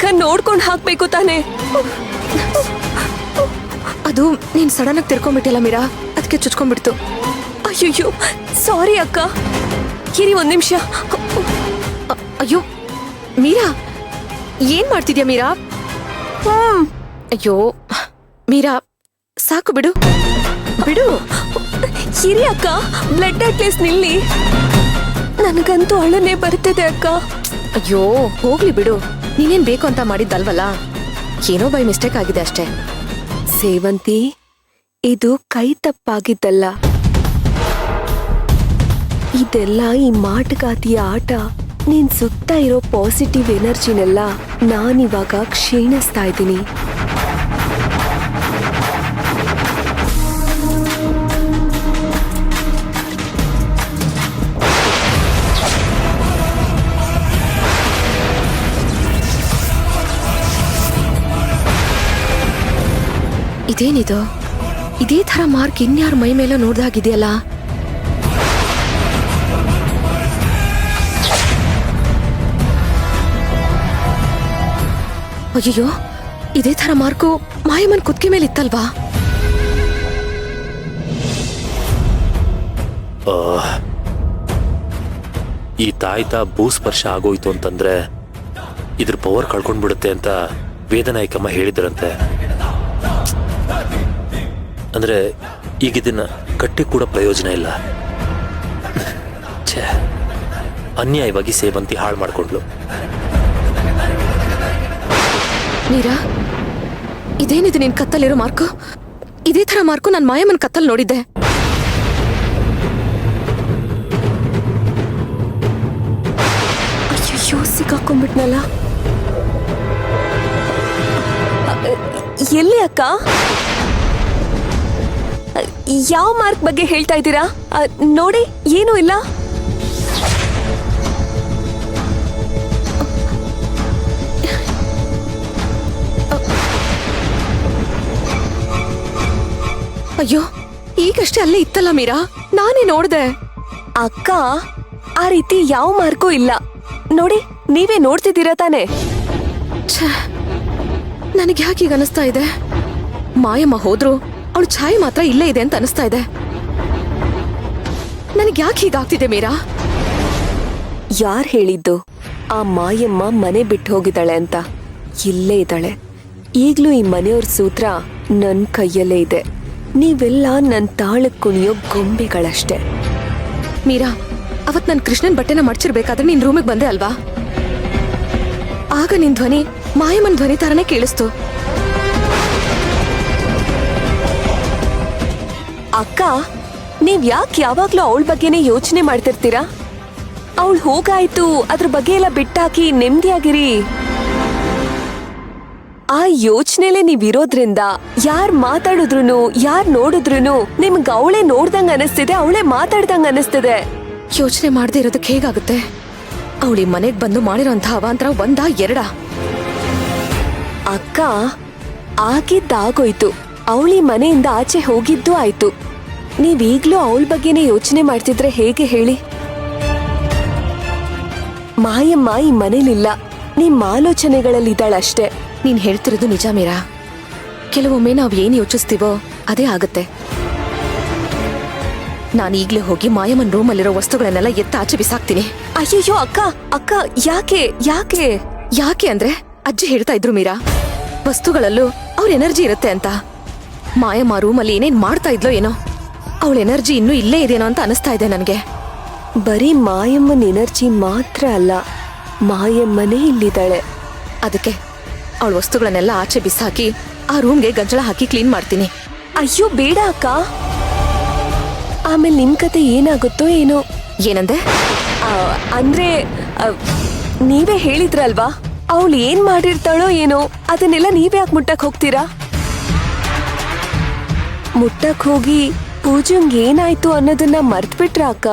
ಅಕ್ಕ ನೋಡ್ಕೊಂಡು ಹಾಕ್ಬೇಕು ತಾನೆ. ಅದು ನೀನ್ ಸಡನ್ ಆಗಿ ತಿರ್ಕೊಂಡ್ಬಿಟ್ಟಿಲ್ಲ ಮೀರಾ, ಅದಕ್ಕೆ ಚುಚ್ಕೊಂಡ್ಬಿಡ್ತು. ಅಯ್ಯೋ ಸಾರಿ ಅಕ್ಕ, ಇರಿ ಒಂದ್ ನಿಮಿಷ. ಅಯ್ಯೋ ಮೀರಾ, ಏನ್ ಮಾಡ್ತಿದ್ಯಾ ಮೀರಾ? ಅಯ್ಯೋ ಮೀರಾ, ಸಾಕು ಬಿಡು ಬಿಡು. ಇರಿ ಅಕ್ಕ, ಬ್ಲಡ್ ಅಟ್ಲೀಸ್ಟ್ ನಿಲ್ಲಿ. ನನಗಂತೂ ಅಳನೆ ಬರ್ತಿದೆ ಅಕ್ಕ. ಅಯ್ಯೋ ಹೋಗ್ಲಿ ಬಿಡು, ನೀನೇನ್ ಬೇಕು ಅಂತ ಮಾಡಿದ್ದಲ್ವಲ್ಲ, ಏನೋ ಬೈ ಮಿಸ್ಟೇಕ್ ಆಗಿದೆ ಅಷ್ಟೇ. ಸೇವಂತಿ, ಇದು ಕೈ ತಪ್ಪಾಗಿದ್ದಲ್ಲ, ಇದೆಲ್ಲ ಈ ಮಾಟಗಾತಿಯ ಆಟ. ನೀನ್ ಸುತ್ತ ಇರೋ ಪಾಸಿಟಿವ್ ಎನರ್ಜಿನೆಲ್ಲ ನಾನಿವಾಗ ಕ್ಷೀಣಿಸ್ತಾ ಇದ್ದೀನಿ. ಇದೇನಿದು? ಇದೇ ತರ ಮಾರ್ಕ್ ಇನ್ಯಾರ ಮೈ ಮೇಲೆ ನೋಡ್ದಾಗಿದೆಯಲ್ಲ. ಅಯ್ಯೋ, ಇದೇ ತರ ಮಾರ್ಕು ಮಾಯಮ್ಮನ್ ಕುತ್ತಿಗೆ ಮೇಲೆ ಇತ್ತಲ್ವಾ? ಈ ತಾಯ್ತ ಭೂಸ್ಪರ್ಶ ಆಗೋಯ್ತು ಅಂತಂದ್ರೆ ಇದ್ರ ಪವರ್ ಕಳ್ಕೊಂಡ್ಬಿಡುತ್ತೆ ಅಂತ ವೇದನಾಯಕಮ್ಮ ಹೇಳಿದ್ರಂತೆ. ಅಂದ್ರೆ ಈಗ ಇದನ್ನ ಕಟ್ಟಿ ಕೂಡ ಪ್ರಯೋಜನ ಇಲ್ಲ. ಛೇ, ಅನ್ಯಾಯವಾಗಿ ಸೇವಂತಿ ಹಾಳು ಮಾಡ್ಕೊಂಡ್ಲು. ಮೀರಾ, ಇದೇನಿದು ನಿನ್ ಕತ್ತಲ್ಲಿರೋ ಮಾರ್ಕು? ಇದೇ ತರ ಮಾರ್ಕು ನಾನ್ ಮಾಯಮ್ಮನ್ ಕತ್ತಲ್ ನೋಡಿದ್ದೆ. ಅಯ್ಯೋ ಸಿಕ್ಕಾಕೊಂಡ್ಬಿಟ್ನಲ್ಲ. ಎಲ್ಲಿ ಅಕ್ಕ? ಯಾವ ಮಾರ್ಕ್ ಬಗ್ಗೆ ಹೇಳ್ತಾ ಇದ್ದೀರಾ? ನೋಡಿ, ಏನೂ ಇಲ್ಲ. ಅಯ್ಯೋ, ಈಗಷ್ಟೇ ಅಲ್ಲೇ ಇತ್ತಲ್ಲ ಮೀರಾ, ನಾನೇ ನೋಡ್ದೆ. ಅಕ್ಕ, ಆ ರೀತಿ ಯಾವ ಮಾರ್ಕು ಇಲ್ಲ ನೋಡಿ, ನೀವೇ ನೋಡ್ತಿದ್ದೀರಾ ತಾನೆ. ನನಗೆ ಯಾಕೆ ಈಗ ಅನಿಸ್ತಾ ಇದೆ, ಮಾಯಮ್ಮ ಹೋದ್ರು ಅವಳು ಛಾಯೆ ಮಾತ್ರ ಇಲ್ಲೇ ಇದೆ ಅಂತ ಅನಿಸ್ತಾ ಇದೆ. ನನಗೆ ಯಾಕೆ ಹೀಗಾಗ್ತಿದೆ ಮೀರಾ? ಯಾರ್ ಹೇಳಿದ್ದು ಆ ಮಾಯಮ್ಮ ಮನೆ ಬಿಟ್ಟು ಹೋಗಿದ್ದಾಳೆ ಅಂತ? ಇಲ್ಲೇ ಇದ್ದಾಳೆ. ಈಗ್ಲೂ ಈ ಮನೆಯವ್ರ ಸೂತ್ರ ನನ್ ಕೈಯಲ್ಲೇ ಇದೆ. ನೀವೆಲ್ಲ ನನ್ ತಾಳಕ್ ಕುಣಿಯೋ ಗೊಂಬೆಗಳಷ್ಟೇ. ಮೀರಾ, ಅವತ್ ನನ್ ಕೃಷ್ಣನ್ ಬಟ್ಟೆನ ಮಡ್ಚಿರ್ಬೇಕಾದ್ರೆ ನಿನ್ ರೂಮಿಗೆ ಬಂದೆ ಅಲ್ವಾ? ಆಗ ನಿನ್ ಧ್ವನಿ ಮಾಯಮ್ಮನ್ ಧ್ವನಿ ತರನೇ ಕೇಳಿಸ್ತು. ಅಕ್ಕ, ನೀವ್ ಯಾಕೆ ಯಾವಾಗ್ಲೂ ಅವಳ ಬಗ್ಗೆನೇ ಯೋಚನೆ ಮಾಡ್ತಿರ್ತೀರಾ? ಅವಳು ಹೋಗಾಯ್ತು, ಅದ್ರ ಬಗ್ಗೆ ಎಲ್ಲ ಬಿಟ್ಟಾಕಿ ನೆಮ್ಮದಿಯಾಗಿರಿ. ಆ ಯೋಚನೆಲೆ ನೀವಿರೋದ್ರಿಂದ ಯಾರ್ ಮಾತಾಡಿದ್ರು, ಯಾರ್ ನೋಡಿದ್ರು ನಿಮ್ಗೆ ಅವಳೇ ನೋಡ್ದಂಗ ಅನಿಸ್ತಿದೆ, ಅವಳೇ ಮಾತಾಡ್ದಂಗ ಅನಿಸ್ತಿದೆ. ಯೋಚನೆ ಮಾಡದೆ ಇರೋದಕ್ಕೆ ಹೇಗಾಗುತ್ತೆ? ಅವಳಿ ಮನೆಗ್ ಬಂದು ಮಾಡಿರೋಂಥ ಅವಾಂತರ ಒಂದಾ ಎರಡಾ? ಅಕ್ಕ, ಆಗಿದ್ದಾಗೋಯ್ತು. ಅವಳಿ ಮನೆಯಿಂದ ಆಚೆ ಹೋಗಿದ್ದು ಆಯ್ತು. ನೀವೀಗ್ಲೂ ಅವಳ ಬಗ್ಗೆನೇ ಯೋಚನೆ ಮಾಡ್ತಿದ್ರೆ ಹೇಗೆ ಹೇಳಿ? ಮಾಯಮ್ಮ ಈ ಮನೇಲಿಲ್ಲ, ನಿಮ್ ಆಲೋಚನೆಗಳಲ್ಲಿದ್ದಾಳಷ್ಟೇ. ನೀನ್ ಹೇಳ್ತಿರೋದು ನಿಜ ಮೀರಾ. ಕೆಲವೊಮ್ಮೆ ನಾವ್ ಏನ್ ಯೋಚಿಸ್ತೀವೋ ಅದೇ ಆಗತ್ತೆ. ನಾನು ಈಗ್ಲೇ ಹೋಗಿ ಮಾಯಮ್ಮನ್ ರೂಮಲ್ಲಿರೋ ವಸ್ತುಗಳನ್ನೆಲ್ಲ ಎತ್ತ ಆಚೆ ಬಿಸಾಕ್ತೀನಿ. ಅಯ್ಯಯ್ಯೋ ಅಕ್ಕ, ಅಕ್ಕ, ಯಾಕೆ ಯಾಕೆ ಯಾಕೆ ಅಂದ್ರೆ ಅಜ್ಜಿ ಹೇಳ್ತಾ ಇದ್ರು ಮೀರಾ, ವಸ್ತುಗಳಲ್ಲೂ ಅವ್ರ ಎನರ್ಜಿ ಇರುತ್ತೆ ಅಂತ. ಮಾಯಮ್ಮ ರೂಮಲ್ಲಿ ಏನೇನ್ ಮಾಡ್ತಾ ಇದ್ಲೋ ಏನೋ, ಅವಳ ಎನರ್ಜಿ ಇನ್ನೂ ಇಲ್ಲೇ ಇದೆಯೇನೋ ಅಂತ ಅನಿಸ್ತಾ ಇದೆ ನನಗೆ. ಬರೀ ಮಾಯಮ್ಮನ ಎನರ್ಜಿ ಮಾತ್ರ ಅಲ್ಲ, ಮಾಯಮ್ಮನೇ ಇಲ್ಲಿದ್ದಾಳೆ. ಅದಕ್ಕೆ ಅವಳ ವಸ್ತುಗಳನ್ನೆಲ್ಲ ಆಚೆ ಬಿಸಾಕಿ ಆ ರೂಮ್ಗೆ ಗಂಜಳ ಹಾಕಿ ಕ್ಲೀನ್ ಮಾಡ್ತೀನಿ. ಅಯ್ಯೋ ಬೇಡ ಅಕ್ಕ, ಆಮೇಲೆ ನಿಮ್ ಕತೆ ಏನಾಗುತ್ತೋ ಏನೋ. ಏನಂದೆ? ಅಂದ್ರೆ ನೀವೇ ಹೇಳಿದ್ರಲ್ವಾ, ಅವಳು ಏನ್ ಮಾಡಿರ್ತಾಳೋ ಏನೋ, ಅದನ್ನೆಲ್ಲ ನೀವೇ ಯಾಕೆ ಮುಟ್ಟಕ್ ಹೋಗ್ತೀರಾ? ಮುಟ್ಟಕ್ ಹೋಗಿ ಪೂಜಂಗ್ ಏನಾಯ್ತು ಅನ್ನೋದನ್ನ ಮರ್ತ್ಬಿಟ್ರ ಅಕ್ಕ?